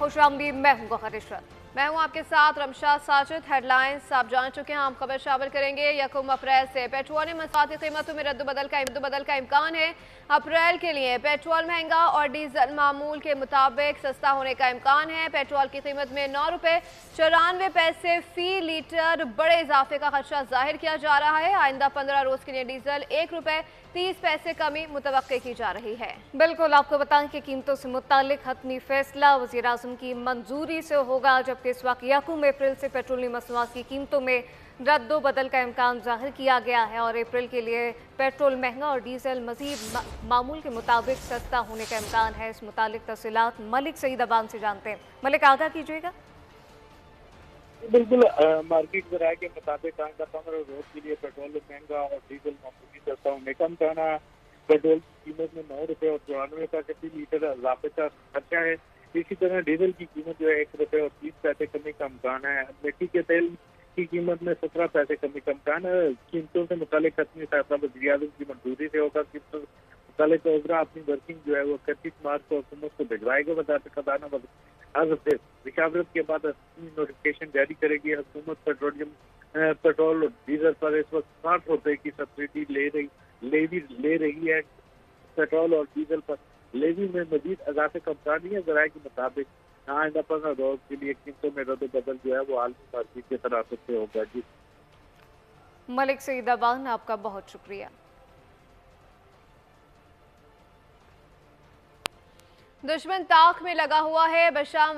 खुशामदीद, मैं हूं गौहर इशरत। मैं हूं आपके साथ रमशा साजिद। हेडलाइंस आप जान चुके हैं, हम खबर शामिल करेंगे। 1 अप्रैल से पेट्रोल मसाती कीमतों में रद्द-बदल का इम्कान है। अप्रैल के लिए पेट्रोल महंगा और डीजल मामूल के मुताबिक सस्ता होने का इम्कान है। पेट्रोल की कीमत में 9 रुपये 94 पैसे फी लीटर बड़े इजाफे का खदशा जाहिर किया जा रहा है। आइंदा 15 रोज के लिए डीजल 1 रुपये 30 पैसे कमी मुतवक्के की जा रही है। बिल्कुल, आपको बताएं कि कीमतों से मुतालिक हतमी फैसला वज़ीर आज़म की मंजूरी से होगा, जबकि इस वक्त 1 अप्रैल से पेट्रोलियम मसनूआत की कीमतों में रद्दो बदल का इम्कान जाहिर किया गया है और अप्रैल के लिए पेट्रोल महंगा और डीजल मजीद मामूल के मुताबिक सस्ता होने का इम्कान है। इस मुतालिक तफसीलात मलिक सईद अबान से जानते हैं। मलिक, आगाह कीजिएगा। बिल्कुल, मार्केट ज़राए के मुताबिक आइंदा 15 रोज के लिए पेट्रोल महंगा और डीजल मामूली सस्ता होने का इम्कान है। पेट्रोल की कीमत में 9 रुपये और 94 पैसे प्रति लीटर इजाफे का खर्चा है। इसी तरह डीजल की कीमत जो है 1 रुपये और 30 पैसे कमी का इम्कान है। मिट्टी के तेल की कीमत में 17 पैसे कमी का इम्कान है। कीमतों से मुतालिक हतमी फैसला वज़ीर आज़म की मंजूरी से होगा। कीमतों से मुतालिक ओबरा अपनी वर्किंग जो है वो 31 मार्च को हुकूमत को भिजवाएगा। वज़ारत खजाना आज से रिशावरत के बाद नोटिफिकेशन जारी करेगी। हुकूमत पेट्रोल और डीजल पर इस वक्त 60 रुपए की सब्सिडी ले रही है। पेट्रोल और डीजल पर लेवी में मजीद इजाफे का इम्कान नहीं है। ज़राए के मुताबिक आइंदा 15 रोज के लिए कीमतों में रद्द बदल जो है वो आलमी मार्केट के तनासब से होगा। जी मलिक सईद अबान, आपका बहुत शुक्रिया। दुश्मन ताक में लगा हुआ है। बशाम